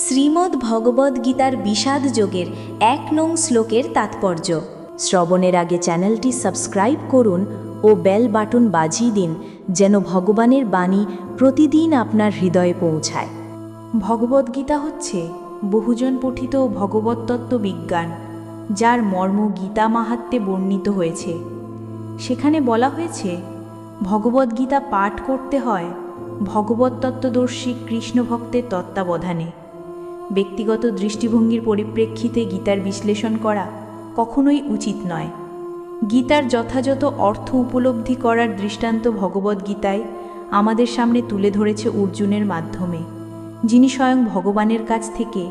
শ্রীমদ্ ভগবদ্গীতার বিষাদ যোগের ১ নং শ্লোকের তাৎপর্য। শ্রবণের আগে চ্যানেলটি সাবস্ক্রাইব করুন ও বেল বাটন বাজিয়ে দিন, যেন ভগবানের বাণী প্রতিদিন আপনার হৃদয়ে পৌঁছায়। ভগবদ্গীতা হচ্ছে বহুজন পঠিত ভগবতত্ত্ব বিজ্ঞান, যার মর্ম গীতা মাহাত্ম্যে বর্ণিত হয়েছে। সেখানে বলা হয়েছে ভগবদ্গীতা পাঠ করতে হয় ভগবতত্ত্বদর্শী কৃষ্ণ ভক্তের তত্ত্বাবধানে। ব্যক্তিগত দৃষ্টিভঙ্গির পরিপ্রেক্ষিতে গীতার বিশ্লেষণ করা কখনোই উচিত নয়। গীতার যথাযথ অর্থ উপলব্ধি করার দৃষ্টান্ত ভগবদ্গীতায় আমাদের সামনে তুলে ধরেছে অর্জুনের মাধ্যমে, যিনি স্বয়ং ভগবানের কাছ থেকে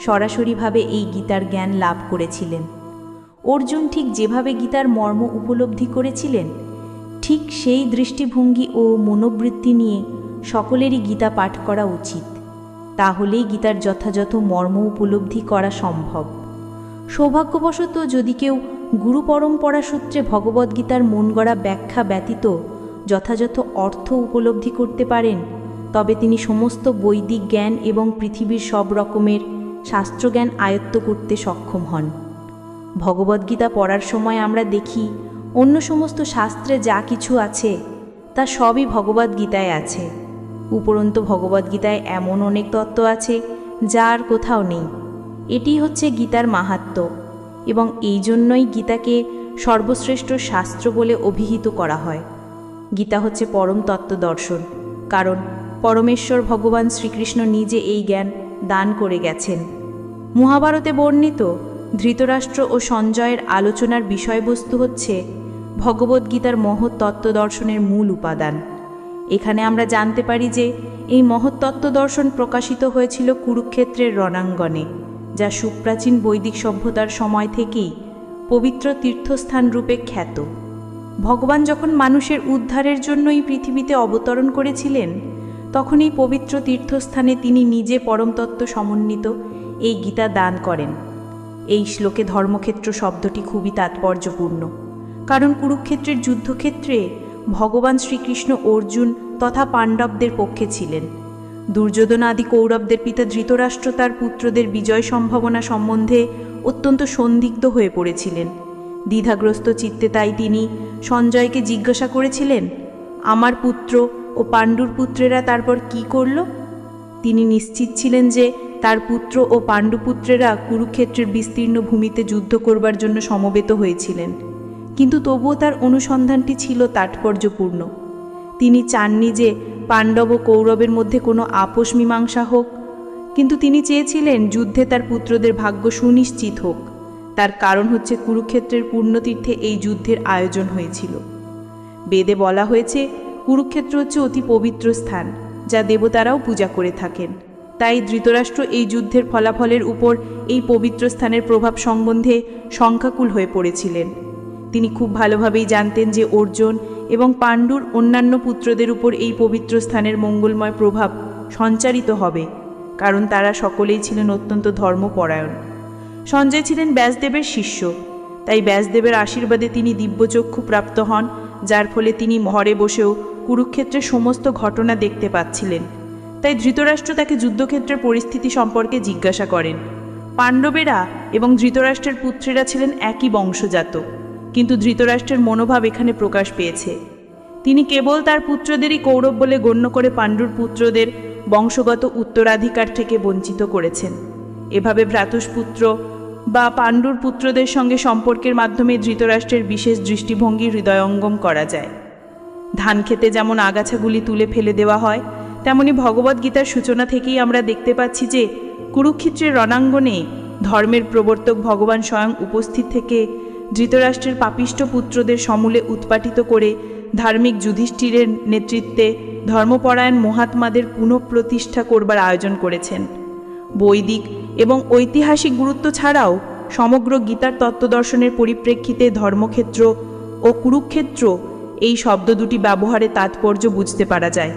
সরাসরিভাবে এই গীতার জ্ঞান লাভ করেছিলেন। অর্জুন ঠিক যেভাবে গীতার মর্ম উপলব্ধি করেছিলেন, ঠিক সেই দৃষ্টিভঙ্গি ও মনোবৃত্তি নিয়ে সকলেরই গীতা পাঠ করা উচিত। তাহলেই গীতার যথাযথ মর্ম উপলব্ধি করা সম্ভব। সৌভাগ্যবশত যদি কেউ গুরু পরম্পরা সূত্রে ভগবদ্গীতার মনগড়া ব্যাখ্যা ব্যতীত যথাযথ অর্থ উপলব্ধি করতে পারেন, তবে তিনি সমস্ত বৈদিক জ্ঞান এবং পৃথিবীর সব রকমের শাস্ত্রজ্ঞান আয়ত্ত করতে সক্ষম হন। ভগবদ্গীতা পড়ার সময় আমরা দেখি অন্য সমস্ত শাস্ত্রে যা কিছু আছে তা সবই ভগবদ্গীতায় আছে। উপরন্তু ভগবদ্গীতায় এমন অনেক তত্ত্ব আছে যা আর কোথাও নেই। এটি হচ্ছে গীতার মাহাত্ম্য, এবং এই জন্যই গীতাকে সর্বশ্রেষ্ঠ শাস্ত্র বলে অভিহিত করা হয়। গীতা হচ্ছে পরম তত্ত্ব দর্শন, কারণ পরমেশ্বর ভগবান শ্রীকৃষ্ণ নিজে এই জ্ঞান দান করে গেছেন। মহাভারতে বর্ণিত ধৃতরাষ্ট্র ও সঞ্জয়ের আলোচনার বিষয়বস্তু হচ্ছে ভগবদ্গীতার মহৎ তত্ত্ব দর্শনের মূল উপাদান। এখানে আমরা জানতে পারি যে এই মহৎ তত্ত্ব দর্শন প্রকাশিত হয়েছিল কুরুক্ষেত্রের রণাঙ্গনে, যা সুপ্রাচীন বৈদিক সভ্যতার সময় থেকেই পবিত্র তীর্থস্থান রূপে খ্যাত। ভগবান যখন মানুষের উদ্ধারের জন্য এই পৃথিবীতে অবতরণ করেছিলেন, তখন এই পবিত্র তীর্থস্থানে তিনি নিজে পরমতত্ত্ব সমন্বিত এই গীতা দান করেন। এই শ্লোকে ধর্মক্ষেত্র শব্দটি খুবই তাৎপর্যপূর্ণ, কারণ কুরুক্ষেত্রের যুদ্ধক্ষেত্রে ভগবান শ্রীকৃষ্ণ অর্জুন তথা পাণ্ডবদের পক্ষে ছিলেন। দুর্যোধন আদি কৌরবদের পিতা ধৃতরাষ্ট্র তার পুত্রদের বিজয় সম্ভাবনা সম্বন্ধে অত্যন্ত সন্দিগ্ধ হয়ে পড়েছিলেন। দ্বিধাগ্রস্ত চিত্তে তাই তিনি সঞ্জয়কে জিজ্ঞাসা করেছিলেন, আমার পুত্র ও পাণ্ডুর পুত্রেরা তারপর কি করল? তিনি নিশ্চিত ছিলেন যে তার পুত্র ও পাণ্ডুপুত্রেরা কুরুক্ষেত্রের বিস্তীর্ণ ভূমিতে যুদ্ধ করবার জন্য সমবেত হয়েছিলেন, কিন্তু তবুও তার অনুসন্ধানটি ছিল তাৎপর্যপূর্ণ। তিনি চাননি যে পাণ্ডব ও কৌরবের মধ্যে কোনো আপোষ মীমাংসা হোক, কিন্তু তিনি চেয়েছিলেন যুদ্ধে তার পুত্রদের ভাগ্য সুনিশ্চিত হোক। তার কারণ হচ্ছে কুরুক্ষেত্রের পুণ্যতীর্থে এই যুদ্ধের আয়োজন হয়েছিল। বেদে বলা হয়েছে কুরুক্ষেত্র হচ্ছে অতি পবিত্র স্থান, যা দেবতারাও পূজা করে থাকেন। তাই ধৃতরাষ্ট্র এই যুদ্ধের ফলাফলের উপর এই পবিত্র স্থানের প্রভাব সম্বন্ধে শঙ্কাকুল হয়ে পড়েছিলেন। তিনি খুব ভালোভাবেই জানতেন যে অর্জুন এবং পাণ্ডুর অন্যান্য পুত্রদের উপর এই পবিত্র স্থানের মঙ্গলময় প্রভাব সঞ্চারিত হবে, কারণ তারা সকলেই ছিলেন অত্যন্ত ধর্মপরায়ণ। সঞ্জয় ছিলেন ব্যাসদেবের শিষ্য, তাই ব্যাসদেবের আশীর্বাদে তিনি দিব্যচক্ষু প্রাপ্ত হন, যার ফলে তিনি ঘরে বসেও কুরুক্ষেত্রের সমস্ত ঘটনা দেখতে পাচ্ছিলেন। তাই ধৃতরাষ্ট্র তাকে যুদ্ধক্ষেত্রের পরিস্থিতি সম্পর্কে জিজ্ঞাসা করেন। পাণ্ডবেরা এবং ধৃতরাষ্ট্রের পুত্রেরা ছিলেন একই বংশজাত, কিন্তু ধৃতরাষ্ট্রের মনোভাব এখানে প্রকাশ পেয়েছে। তিনি কেবল তার পুত্রদেরই কৌরব বলে গণ্য করে পাণ্ডুর পুত্রদের বংশগত উত্তরাধিকার থেকে বঞ্চিত করেছেন। এভাবে ভ্রাতুষ্পুত্র বা পাণ্ডুর পুত্রদের সঙ্গে সম্পর্কের মাধ্যমে ধৃতরাষ্ট্রের বিশেষ দৃষ্টিভঙ্গি হৃদয়ঙ্গম করা যায়। ধান খেতে যেমন আগাছাগুলি তুলে ফেলে দেওয়া হয়, তেমনি ভগবদ্গীতার সূচনা থেকেই আমরা দেখতে পাচ্ছি যে কুরুক্ষেত্রের রণাঙ্গনে ধর্মের প্রবর্তক ভগবান স্বয়ং উপস্থিত থেকে ধৃতরাষ্ট্রের পাপিষ্ঠ পুত্রদের সমূলে উৎপাটিত করে ধার্মিক যুধিষ্ঠিরের নেতৃত্বে ধর্মপরায়ণ মহাত্মাদের পুনঃপ্রতিষ্ঠা করবার আয়োজন করেছেন। বৈদিক এবং ঐতিহাসিক গুরুত্ব ছাড়াও সমগ্র গীতার তত্ত্বদর্শনের পরিপ্রেক্ষিতে ধর্মক্ষেত্র ও কুরুক্ষেত্র এই শব্দ দুটি ব্যবহারে তাৎপর্য বুঝতে পারা যায়।